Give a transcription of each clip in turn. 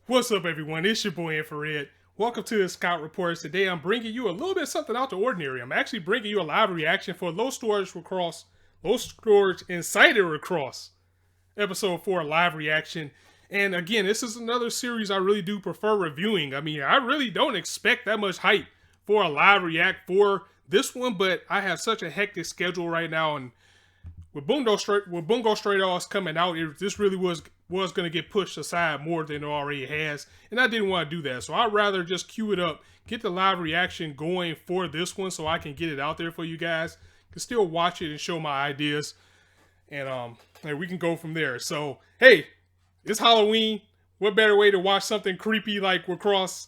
What's up, everyone? It's your boy Infrar-Ed. Welcome to the Scout Reports. Today I'm bringing you a little bit something out the ordinary. I'm actually bringing you a live reaction for Lostorage Incited WIXOSS episode 4 live reaction. And again, this is another series I really do prefer reviewing. I mean, I really don't expect that much hype for a live react for this one, but I have such a hectic schedule right now, and with Bungo Straight Offs coming out, this really was going to get pushed aside more than it already has, and I didn't want to do that. So I'd rather just queue it up, get the live reaction going for this one, so I can get it out there for you guys, can still watch it and show my ideas, and we can go from there. So hey, it's Halloween. What better way to watch something creepy like WIXOSS?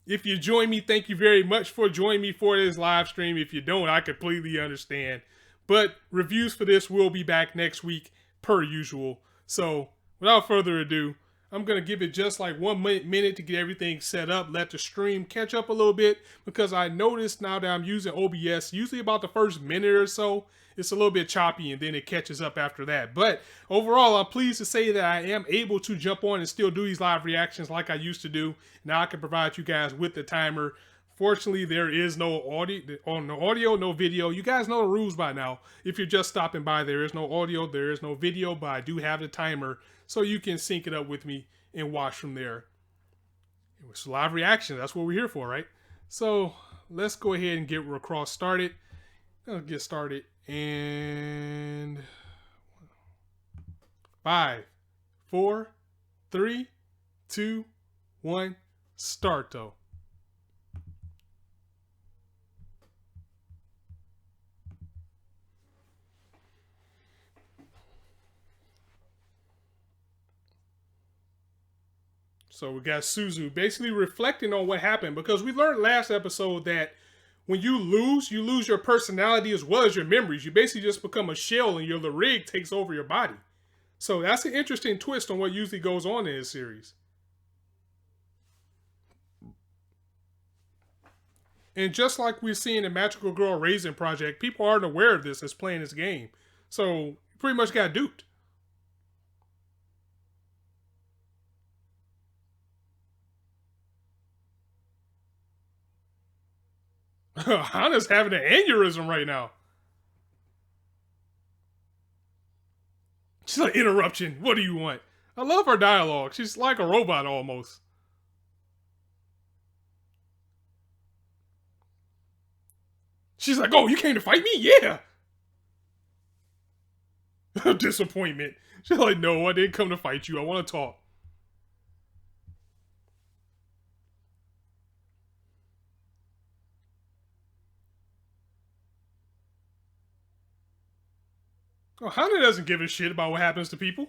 If you join me, thank you very much for joining me for this live stream. If you don't, I completely understand. But reviews for this will be back next week, per usual. So, without further ado, I'm going to give it just like 1 minute to get everything set up, let the stream catch up a little bit, because I noticed now that I'm using OBS, usually about the first minute or so, it's a little bit choppy and then it catches up after that. But overall, I'm pleased to say that I am able to jump on and still do these live reactions like I used to do. Now I can provide you guys with the timer. Fortunately, there is no audio, no video. You guys know the rules by now. If you're just stopping by, there is no audio, there is no video, but I do have the timer, so you can sync it up with me and watch from there. It's live reaction. That's what we're here for, right? So let's go ahead and get WIXOSS started. Let's get started. And 5, 4, 3, 2, 1, start though. So we got Suzu basically reflecting on what happened, because we learned last episode that when you lose your personality as well as your memories. You basically just become a shell and the rig takes over your body. So that's an interesting twist on what usually goes on in this series. And just like we're seeing in Magical Girl Raising Project, people aren't aware of this as playing this game. So you pretty much got duped. Hana's having an aneurysm right now. She's like, interruption. What do you want? I love her dialogue. She's like a robot almost. She's like, oh, you came to fight me? Yeah. Disappointment. She's like, no, I didn't come to fight you. I want to talk. Oh, Hana doesn't give a shit about what happens to people.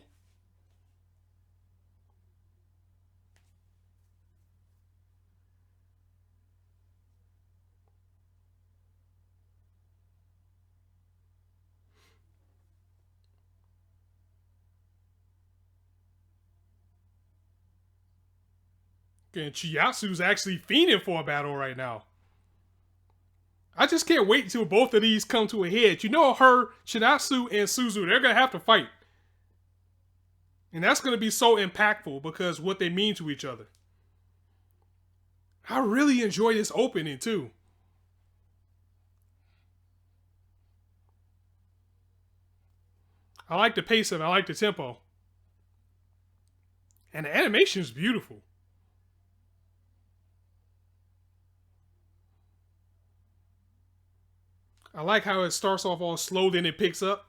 And Chiyatsu's actually fiending for a battle right now. I just can't wait until both of these come to a head. You know, her, Chinatsu, and Suzu, they're going to have to fight. And that's going to be so impactful because what they mean to each other. I really enjoy this opening, too. I like the pace of it. I like the tempo. And the animation is beautiful. I like how it starts off all slow, then it picks up.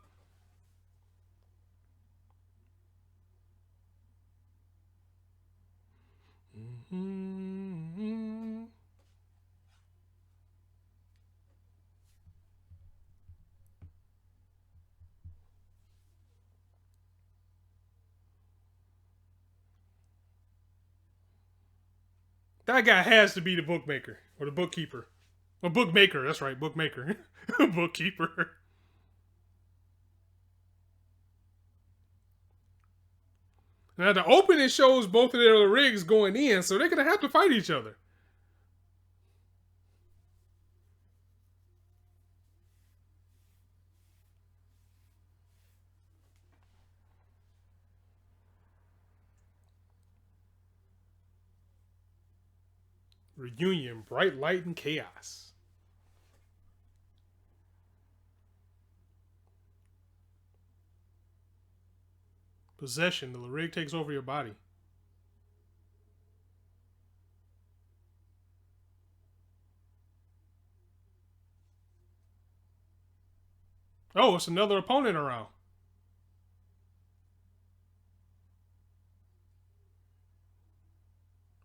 That guy has to be the bookmaker or the bookkeeper. Or bookmaker, that's right, bookmaker. Bookkeeper. Now the opening shows both of their rigs going in, so they're gonna have to fight each other. Reunion, bright light and chaos. Possession, the rig takes over your body. Oh, it's another opponent around.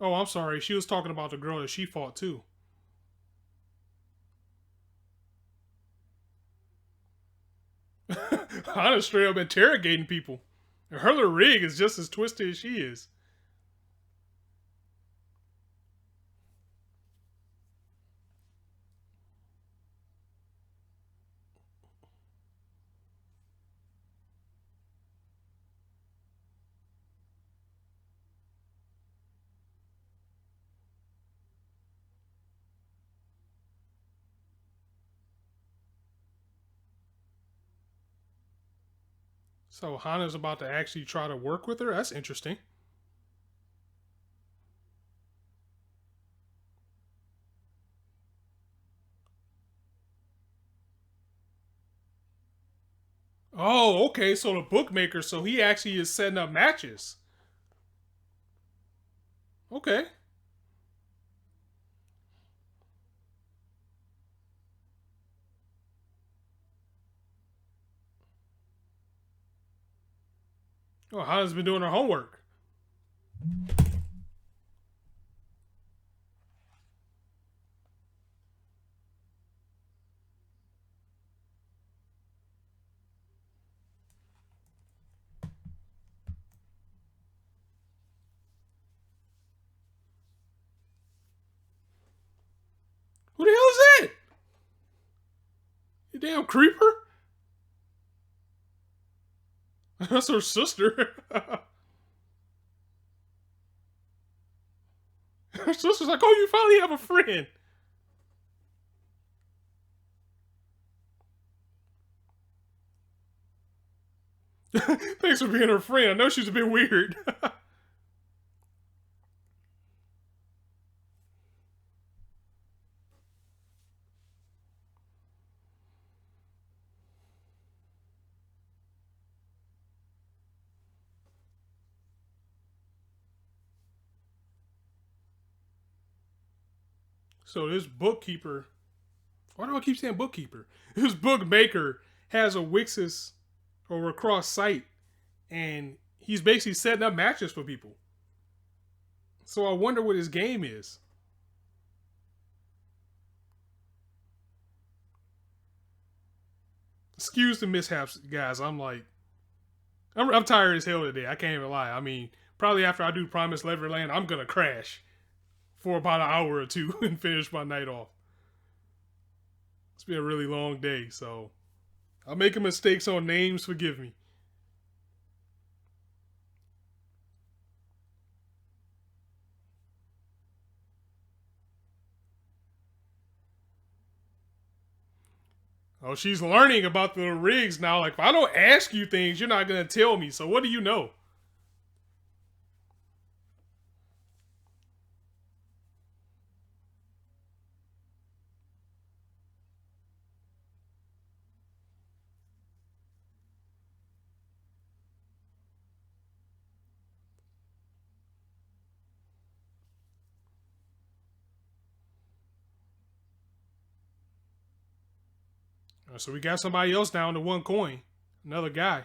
Oh, I'm sorry. She was talking about the girl that she fought too. Hana's straight up interrogating people. And her little rig is just as twisted as she is. So Hana's about to actually try to work with her? That's interesting. Oh, okay. So the bookmaker, so he actually is setting up matches. Okay. Oh, Hana's been doing her homework. Who the hell is that? You damn creeper. That's her sister. Her sister's like, oh, you finally have a friend. Thanks for being her friend. I know she's a bit weird. So this bookkeeper, why do I keep saying bookkeeper? This bookmaker has a WIXOSS or a cross site, and he's basically setting up matches for people. So I wonder what his game is. Excuse the mishaps, guys. I'm tired as hell today. I can't even lie. I mean, probably after I do Promised Neverland, I'm gonna crash for about an hour or two and finish my night off. It's been a really long day, so I'm making mistakes on names. Forgive me. Oh, she's learning about the rigs now. Like, if I don't ask you things, you're not gonna tell me. So what do you know? So we got somebody else down to one coin. Another guy.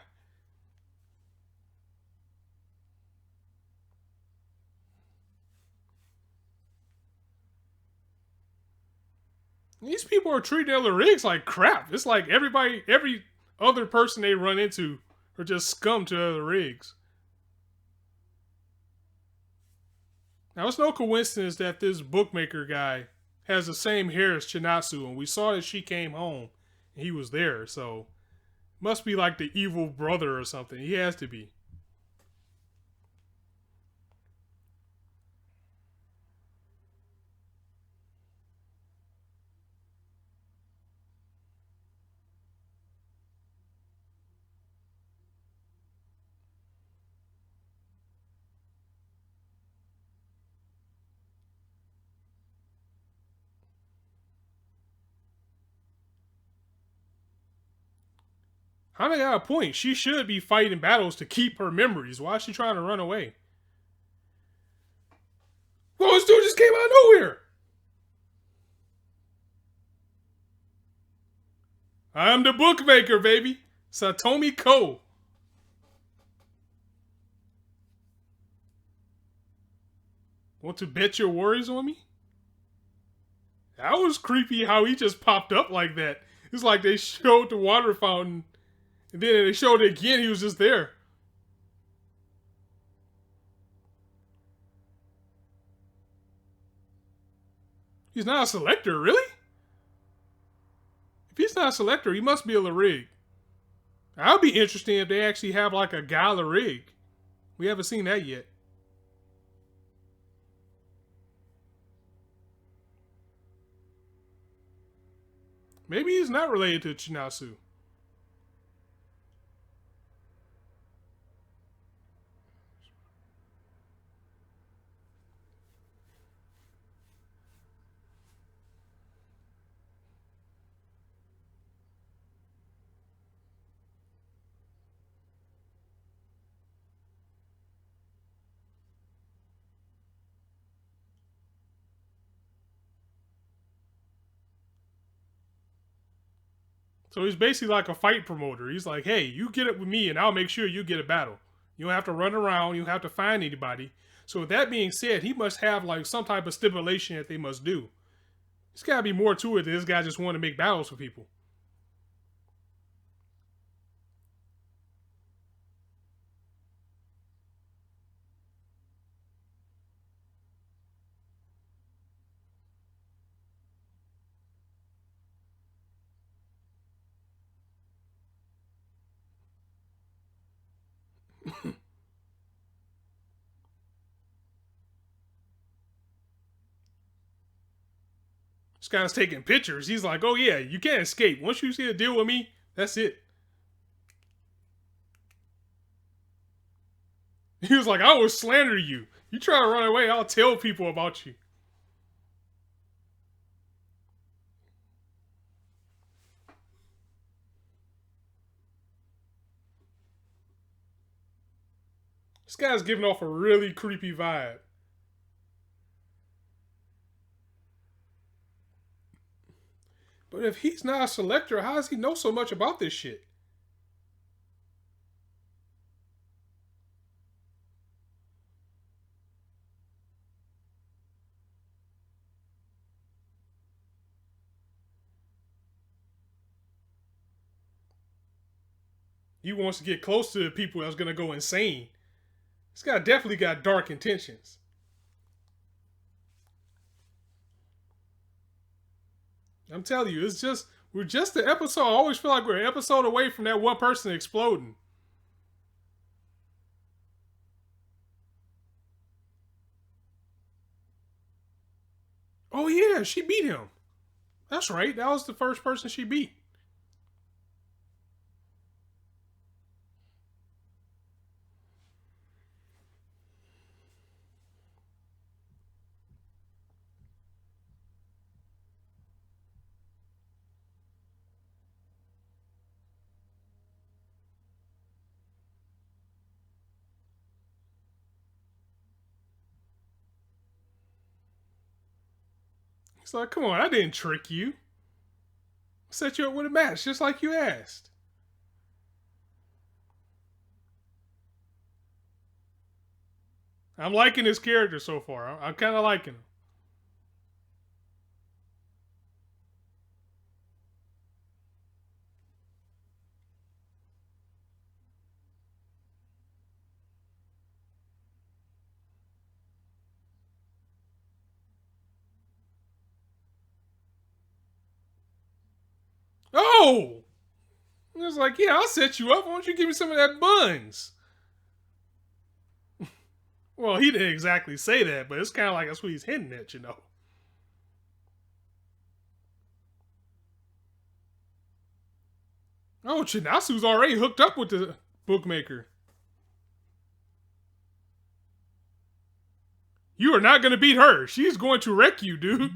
These people are treating other rigs like crap. It's like every other person they run into are just scum to other rigs. Now, it's no coincidence that this bookmaker guy has the same hair as Chinatsu, and we saw that she came home and he was there, so must be like the evil brother or something. He has to be. Hana got a point. She should be fighting battles to keep her memories. Why is she trying to run away? Whoa, this dude just came out of nowhere. I'm the bookmaker, baby. Satomi Ko. Want to bet your worries on me? That was creepy how he just popped up like that. It's like they showed the water fountain, and then they showed it again, he was just there. He's not a selector, really? If he's not a selector, he must be a Larig. That would be interesting if they actually have like a guy Larig. We haven't seen that yet. Maybe he's not related to Chinatsu. So he's basically like a fight promoter. He's like, hey, you get it with me and I'll make sure you get a battle. You don't have to run around. You don't have to find anybody. So with that being said, he must have like some type of stipulation that they must do. There's got to be more to it than this guy just want to make battles for people. This guy's taking pictures. He's like, oh yeah, you can't escape. Once you see a deal with me, that's it. He was like, I will slander you. You try to run away, I'll tell people about you. This guy's giving off a really creepy vibe. But if he's not a selector, how does he know so much about this shit? He wants to get close to the people that's going to go insane. This guy definitely got dark intentions. I'm telling you, we're just the episode. I always feel like we're an episode away from that one person exploding. Oh yeah, she beat him. That's right. That was the first person she beat. He's like, come on, I didn't trick you. I set you up with a match just like you asked. I'm liking his character so far. I'm kind of liking him. Oh! He was like, yeah, I'll set you up. Why don't you give me some of that buns? Well, he didn't exactly say that, but it's kind of like that's what he's hinting at, you know. Oh, Chinatsu's already hooked up with the bookmaker. You are not going to beat her. She's going to wreck you, dude.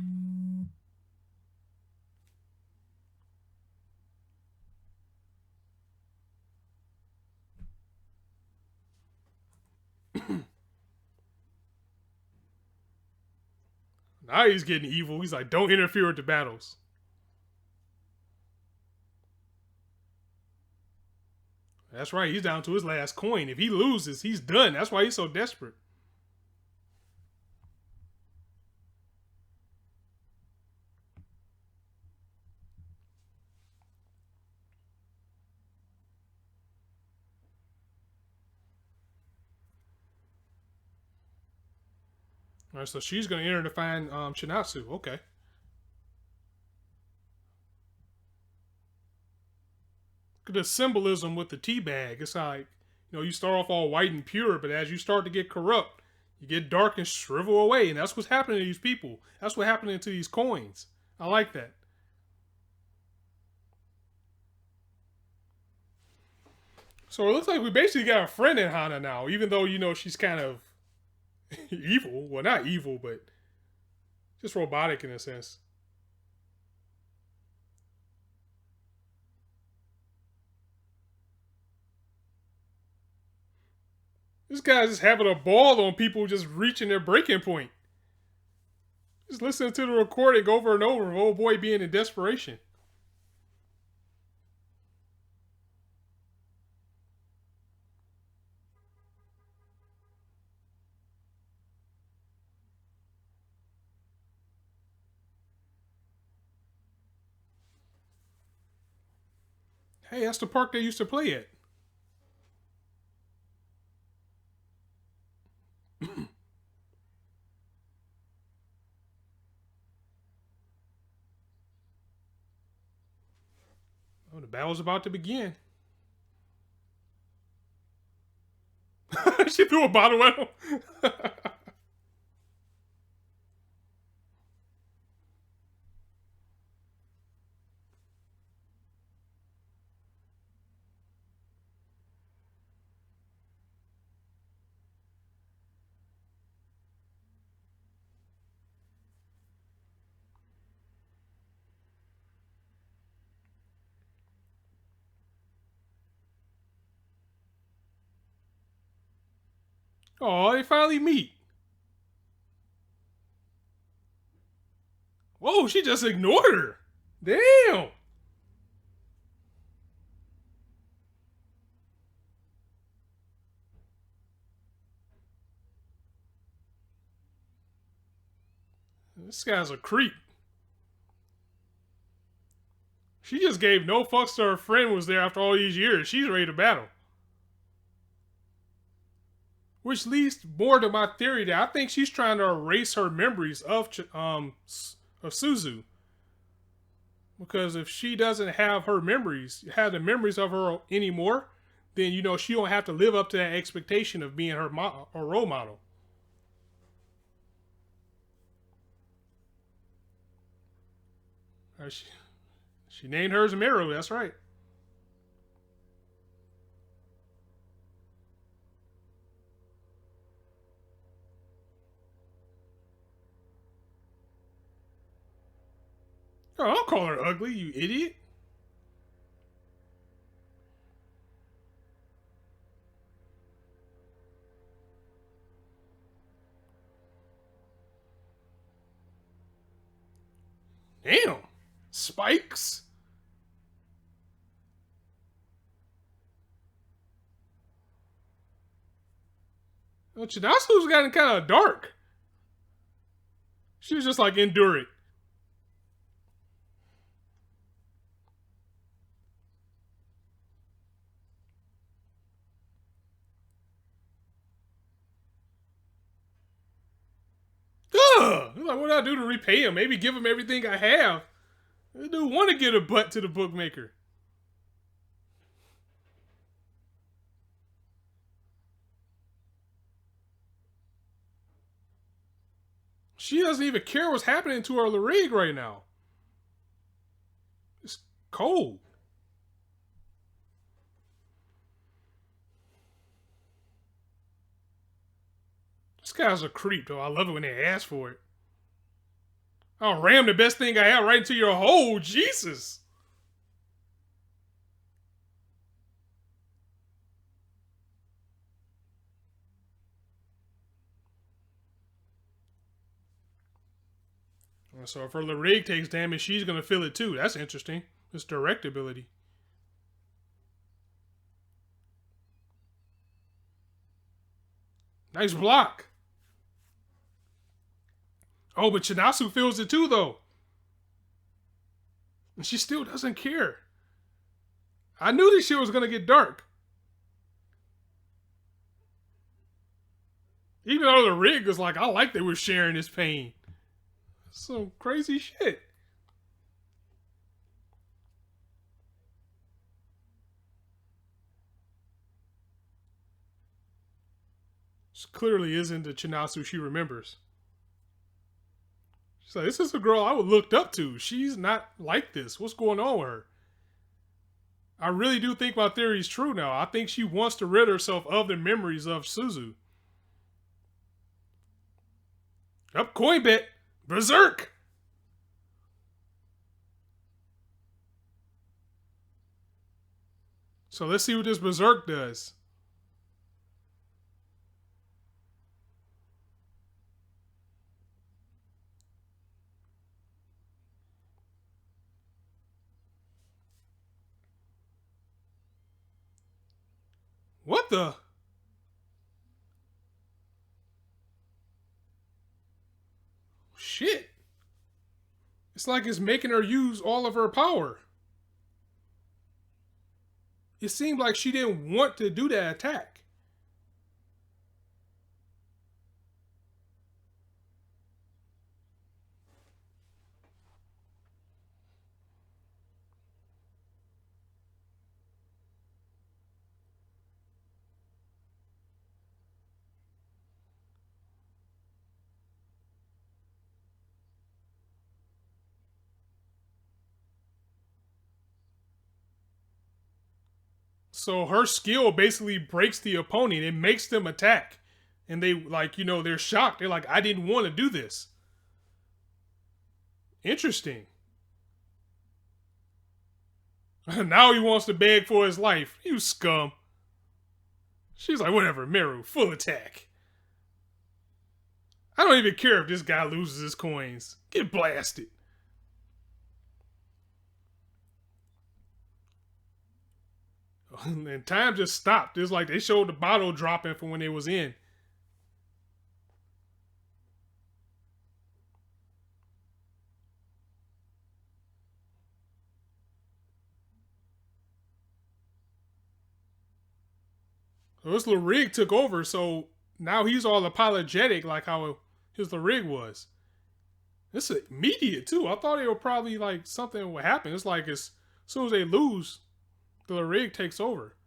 Now he's getting evil. He's like, don't interfere with the battles. That's right. He's down to his last coin. If he loses, he's done. That's why he's so desperate. All right, so she's going to enter to find Chinatsu. Okay. Look at the symbolism with the tea bag. It's like, you start off all white and pure, but as you start to get corrupt, you get dark and shrivel away. And that's what's happening to these people. That's what's happening to these coins. I like that. So it looks like we basically got a friend in Hana now, even though, she's kind of evil. Well, not evil, but just robotic in a sense. This guy's just having a ball on people just reaching their breaking point. Just listening to the recording over and over of old boy being in desperation. Hey, that's the park they used to play at. Oh, the battle's about to begin. She threw a bottle at him. Oh, they finally meet. Whoa, she just ignored her. Damn. This guy's a creep. She just gave no fucks to her friend was there after all these years. She's ready to battle. Which leads more to my theory that I think she's trying to erase her memories of Suzu. Because if she doesn't have the memories of her anymore, then she don't have to live up to that expectation of being her role model. She named hers Meru. That's right. Oh, don't call her ugly, you idiot. Damn. Spikes. Well, Chinatsu's gotten kind of dark. She was just like, endure it. Ugh! Like, what do I do to repay him? Maybe give him everything I have. I do want to get a butt to the bookmaker. She doesn't even care what's happening to her rig right now. It's cold. This guy's a creep, though. I love it when they ask for it. I'll ram the best thing I have right into your hole. Jesus. So if her Larig takes damage, she's going to feel it too. That's interesting. This direct ability. Nice block. Oh, but Chinatsu feels it too, though. And she still doesn't care. I knew this shit was going to get dark. Even though the rig was like, I like they were sharing this pain. Some crazy shit. This clearly isn't the Chinatsu she remembers. She's like, this is a girl I would looked up to. She's not like this. What's going on with her? I really do think my theory is true now. I think she wants to rid herself of the memories of Suzu. Up, coin bet. Berserk. So let's see what this Berserk does. What the? Shit. It's like it's making her use all of her power. It seemed like she didn't want to do that attack. So her skill basically breaks the opponent. It makes them attack. And they, like, you know, they're shocked. They're like, I didn't want to do this. Interesting. Now he wants to beg for his life. You scum. She's like, whatever, Meru, full attack. I don't even care if this guy loses his coins. Get blasted. And time just stopped. It's like they showed the bottle dropping from when it was in. So this little rig took over, so now he's all apologetic like how his little rig was. This is immediate too. I thought it would probably like something would happen. It's like as soon as they lose, the rig takes over.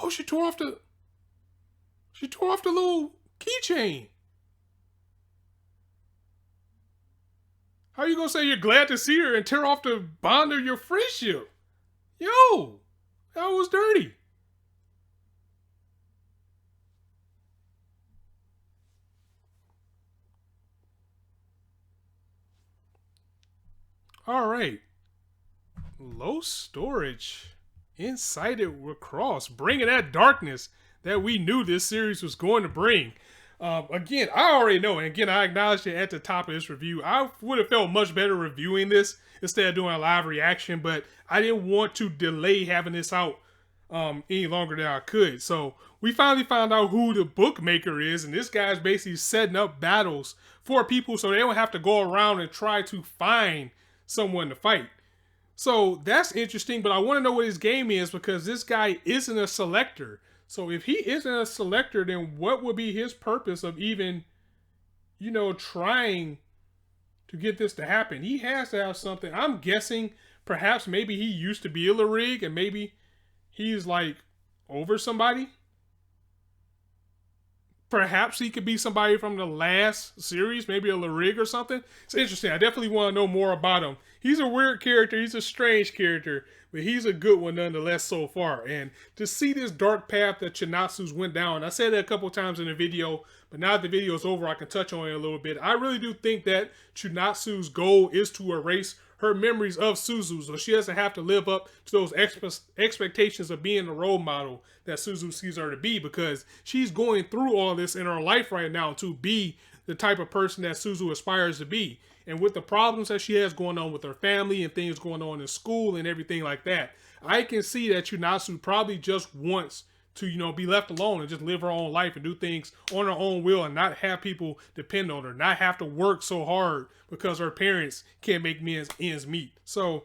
Oh, she tore off the little keychain. How you gonna say you're glad to see her and tear off the bond of your friendship? Yo, that was dirty. All right. Lostorage Incited WIXOSS, bringing that darkness that we knew this series was going to bring. Again, I already know, and again, I acknowledged it at the top of this review. I would have felt much better reviewing this instead of doing a live reaction, but I didn't want to delay having this out any longer than I could. So we finally found out who the Bookmaker is, and this guy's basically setting up battles for people so they don't have to go around and try to find someone to fight. So that's interesting, but I want to know what his game is because this guy isn't a selector. So if he isn't a selector, then what would be his purpose of even, you know, trying to get this to happen? He has to have something. I'm guessing perhaps maybe he used to be a Larig and maybe he's like over somebody. Perhaps he could be somebody from the last series, maybe a Larig or something. It's interesting. I definitely want to know more about him. He's a weird character. He's a strange character, but he's a good one nonetheless so far. And to see this dark path that Chinatsu's went down, I said it a couple times in the video, But now that the video is over, I can touch on it a little bit. I really do think that Chinatsu's goal is to erase her memories of Suzu, so she doesn't have to live up to those expectations of being the role model that Suzu sees her to be, because she's going through all this in her life right now to be the type of person that Suzu aspires to be. And with the problems that she has going on with her family and things going on in school and everything like that, I can see that Chinatsu probably just wants to, you know, be left alone and just live her own life and do things on her own will and not have people depend on her, not have to work so hard because her parents can't make ends meet. So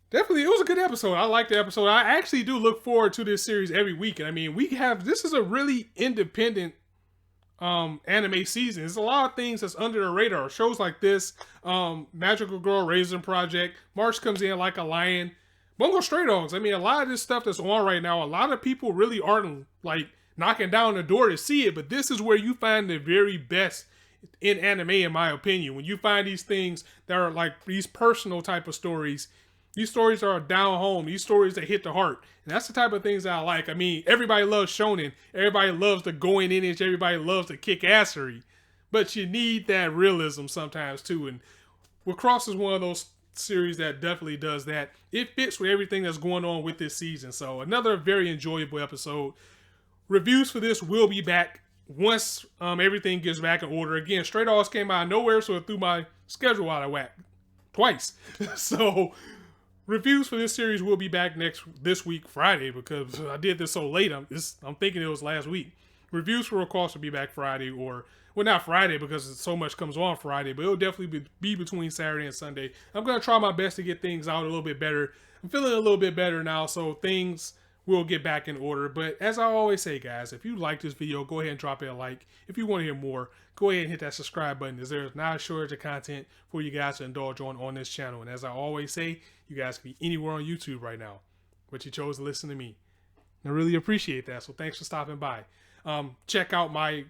definitely, it was a good episode. I liked the episode. I actually do look forward to this series every week. And I mean, this is a really independent anime season. There's a lot of things that's under the radar. Shows like this, Magical Girl Raisin Project, March Comes In Like a Lion, Bungo Stray Dogs. I mean, a lot of this stuff that's on right now, a lot of people really aren't like knocking down the door to see it, but this is where you find the very best in anime, in my opinion. When you find these things that are like these personal type of stories, these stories are down home, these stories that hit the heart. And that's the type of things that I like. I mean, everybody loves shonen, everybody loves the going in it, everybody loves the kick-assery, but you need that realism sometimes too. And WIXOSS is one of those series that definitely does that. It fits with everything that's going on with this season. So another very enjoyable episode. Reviews for this will be back once everything gets back in order. Again, Stray Dogs came out of nowhere, so it threw my schedule out of whack twice. So reviews for this series will be back this week, Friday, because I did this so late. I'm thinking it was last week. Reviews for WIXOSS will be back Friday, or well, not Friday because so much comes on Friday, but it'll definitely be between Saturday and Sunday. I'm going to try my best to get things out a little bit better. I'm feeling a little bit better now, so things will get back in order. But as I always say, guys, if you like this video, go ahead and drop it a like. If you want to hear more, go ahead and hit that subscribe button, as there's not a shortage of content for you guys to indulge on this channel. And as I always say, you guys can be anywhere on YouTube right now, but you chose to listen to me. I really appreciate that, so thanks for stopping by. Check out my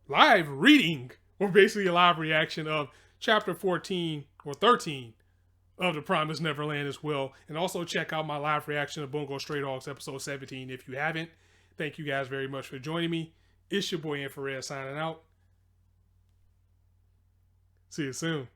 live reading, or basically a live reaction of chapter 14 or 13 of The Promised Neverland as well. And also check out my live reaction of Bungo Stray Dogs episode 17 if you haven't. Thank you guys very much for joining me. It's your boy Infrar-Ed signing out. See you soon.